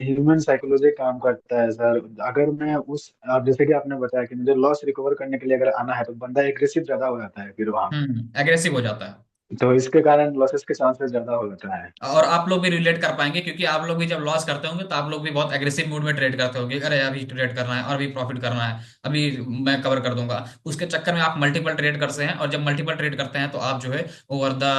ह्यूमन साइकोलॉजी काम करता है सर। अगर मैं उस आप जैसे कि आपने बताया कि मुझे लॉस रिकवर करने के लिए अगर आना है, तो बंदा एग्रेसिव ज्यादा हो जाता है फिर वहां पे, एग्रेसिव हो जाता है। तो इसके कारण लॉसेस के चांसेस ज्यादा हो जाता है। और आप लोग भी रिलेट कर पाएंगे, क्योंकि आप लोग भी जब लॉस करते होंगे तो आप लोग भी बहुत एग्रेसिव मूड में ट्रेड करते होंगे, अरे अभी ट्रेड करना है और अभी प्रॉफिट करना है, अभी मैं कवर कर दूंगा। उसके चक्कर में आप मल्टीपल ट्रेड करते हैं, और जब मल्टीपल ट्रेड करते हैं तो आप जो है ओवर द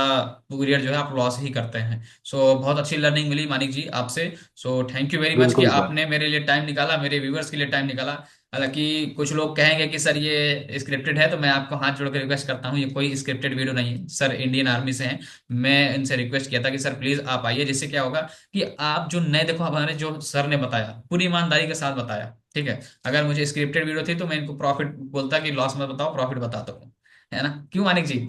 पीरियड जो है आप लॉस ही करते हैं। सो बहुत अच्छी लर्निंग मिली मानिक जी आपसे। So thank you very much कि बिल्कुल सर। आपने मेरे लिए टाइम निकाला, मेरे व्यूअर्स के लिए टाइम निकाला। हालांकि कुछ लोग कहेंगे कि सर ये स्क्रिप्टेड है, तो मैं आपको हाथ जोड़ कर रिक्वेस्ट करता हूँ, ये कोई स्क्रिप्टेड वीडियो नहीं है। सर इंडियन आर्मी से हैं, मैं इनसे रिक्वेस्ट किया था कि सर प्लीज आप आइए, जिससे क्या होगा कि आप जो नए, देखो हमारे जो सर ने बताया पूरी ईमानदारी के साथ बताया, ठीक है। अगर मुझे स्क्रिप्टेड वीडियो थी तो मैं इनको प्रॉफिट बोलता कि लॉस मत बताओ, प्रॉफिट बताता हूँ, है ना, क्यों मानिक जी?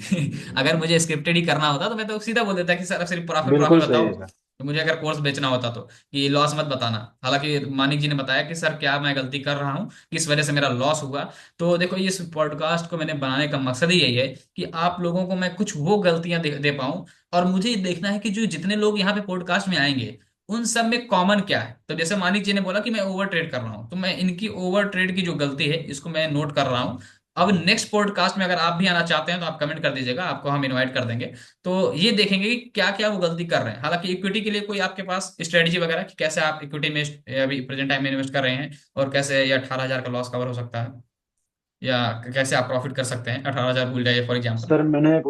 अगर मुझे स्क्रिप्टेड ही करना होता तो मैं तो सीधा बोल देता कि सर अब सिर्फ प्रॉफिट प्रॉफिट बिल्कुल सही बताओ। है सर। तो मुझे अगर कोर्स बेचना होता तो कि लॉस मत बताना। हालांकि मानिक जी ने बताया कि सर क्या मैं गलती कर रहा हूँ, किस वजह से मेरा लॉस हुआ। तो देखो इस पॉडकास्ट को मैंने बनाने का मकसद ही यही है कि आप लोगों को मैं कुछ वो गलतियां दे पाऊं। और मुझे ये देखना है कि जो जितने लोग यहाँ पे पॉडकास्ट में आएंगे उन सब में कॉमन क्या है। तो जैसे मानिक जी ने बोला कि मैं ओवर ट्रेड कर रहा हूँ, तो मैं इनकी ओवर ट्रेड की जो गलती है इसको मैं नोट कर रहा हूँ। अब नेक्स्ट पॉडकास्ट में अगर आप भी आना चाहते हैं तो आप कमेंट कर दीजिएगा, आपको हम इनवाइट कर देंगे। तो ये देखेंगे कि क्या क्या वो गलती कर रहे हैं। हालांकि इक्विटी के लिए कोई आपके पास स्ट्रेटजी वगैरह कि कैसे आप इक्विटी में अभी प्रेजेंट टाइम में इन्वेस्ट कर रहे हैं, और कैसे ये 18 हजार का लॉस कवर हो सकता है, या कैसे आप प्रॉफिट कर सकते हैं, 18 हजार भूल जाइए फॉर एग्जाम्पल। सर मैंने एक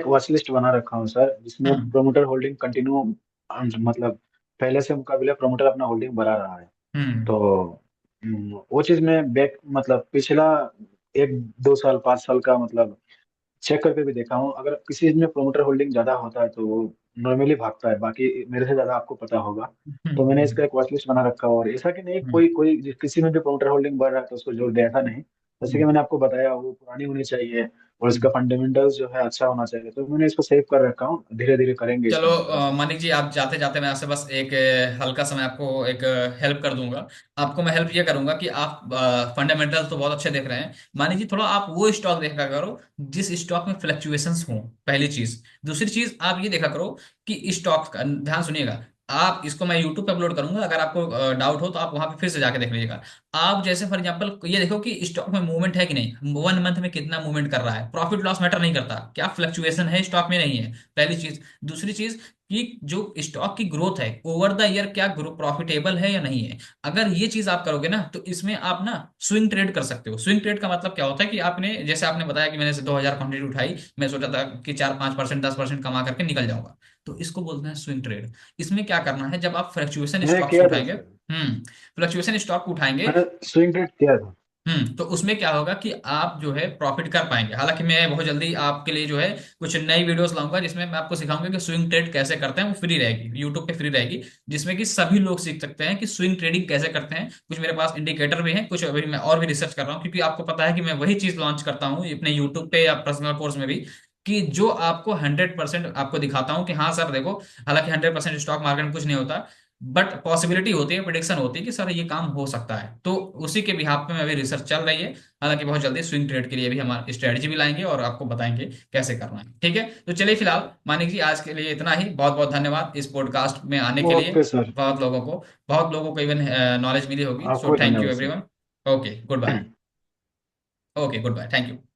वॉच लिस्ट बना रखा हूँ सर, जिसमें हम्म। प्रोमोटर होल्डिंग कंटिन्यू, मतलब पहले से मुकाबले प्रोमोटर अपना होल्डिंग बढ़ा रहा है। हम्म। तो वो चीज में बैक मतलब पिछला 1 2 साल 5 साल का मतलब चेक करके भी देखा हूँ। अगर किसी चीज में प्रोमोटर होल्डिंग ज्यादा होता है तो वो नॉर्मली भागता है, बाकी मेरे से ज्यादा आपको पता होगा। तो मैंने हम्म इसका एक वॉच लिस्ट बना रखा है, और ऐसा कि नहीं हम्म कोई कोई किसी में भी काउंटर होल्डिंग बढ़ रहा है तो उसको जोड़ दे, ऐसा नहीं। जैसे कि हम्म मैंने आपको बताया वो पुरानी होनी चाहिए, और इसका हम्म। फंडामेंटल्स जो है अच्छा होना चाहिए, तो मैंने इसको सेव कर रखा हूँ, धीरे धीरे करेंगे चलो इसका मतलब। मानिक जी, आप जाते जाते मैं आपसे बस एक हल्का सा मैं आपको एक हेल्प कर दूंगा। आपको मैं हेल्प ये करूंगा कि आप फंडामेंटल तो बहुत अच्छे देख रहे हैं, मानिक जी थोड़ा आप वो स्टॉक देखा करो जिस स्टॉक में फ्लक्चुएशंस हो, पहली चीज। दूसरी चीज आप ये देखा करो कि स्टॉक का ध्यान सुनिएगा। आप इसको मैं यूट्यूब पे अपलोड करूंगा, अगर आपको डाउट हो तो आप वहां पे फिर से जाके देख लीजिएगा। आप जैसे फॉर एग्जांपल ये देखो कि स्टॉक में मूवमेंट है कि नहीं, 1 मंथ में कितना मूवमेंट कर रहा है। प्रॉफिट लॉस मैटर नहीं करता, क्या फ्लक्चुएशन है स्टॉक में, नहीं है, पहली चीज। दूसरी चीज कि जो स्टॉक की ग्रोथ है ओवर द ईयर, क्या ग्रो प्रॉफिटेबल है या नहीं है। अगर ये चीज आप करोगे ना तो इसमें आप ना स्विंग ट्रेड कर सकते हो। स्विंग ट्रेड का मतलब क्या होता है कि आपने जैसे आपने बताया कि मैंने से 2,000 क्वांटिटी उठाई, मैं सोचा था कि 4-5%, 10% कमा करके निकल जाऊंगा। तो इसको बोलते हैं स्विंग ट्रेड। इसमें क्या करना है, जब आप फ्लक्चुएशन मैंने स्टॉक्स किया था उठाएंगे, सर, फ्लक्चुएशन स्टॉक उठाएंगे, मैंने स्विंग ट्रेड किया था। तो उसमें क्या होगा कि आप जो है प्रॉफिट कर पाएंगे। हालांकि मैं बहुत जल्दी आपके लिए जो है कुछ नई वीडियोस लाऊंगा जिसमें मैं आपको सिखाऊंगा कि स्विंग ट्रेड कैसे करते हैं, वो फ्री रहेगी, यूट्यूब पे फ्री रहेगी, जिसमें कि सभी लोग सीख सकते हैं कि स्विंग ट्रेडिंग कैसे करते हैं। कुछ मेरे पास इंडिकेटर भी हैं, कुछ अभी मैं और भी रिसर्च कर रहा हूँ, क्योंकि आपको पता है कि मैं वही चीज लॉन्च करता हूँ अपने यूट्यूब पे या पर्सनल कोर्स में भी, कि जो आपको 100% आपको दिखाता हूँ कि हाँ सर देखो, हालांकि 100% स्टॉक मार्केट में कुछ नहीं होता, बट पॉसिबिलिटी होती है, प्रिडिक्शन होती है कि सर ये काम हो सकता है। तो उसी के बिहाफ पे मैं अभी रिसर्च चल रही है। हालांकि बहुत जल्दी स्विंग ट्रेड के लिए भी हमारी स्ट्रेटजी भी लाएंगे और आपको बताएंगे कैसे करना है। ठीक है, तो चलिए फिलहाल मानिक जी आज के लिए इतना ही। बहुत बहुत धन्यवाद इस पॉडकास्ट में आने के लिए। Okay sir. बहुत लोगों को इवन नॉलेज मिली होगी। सो आपको भी थैंक यू धन्यवाद sir. Everyone. Okay good bye. Okay good bye, thank you.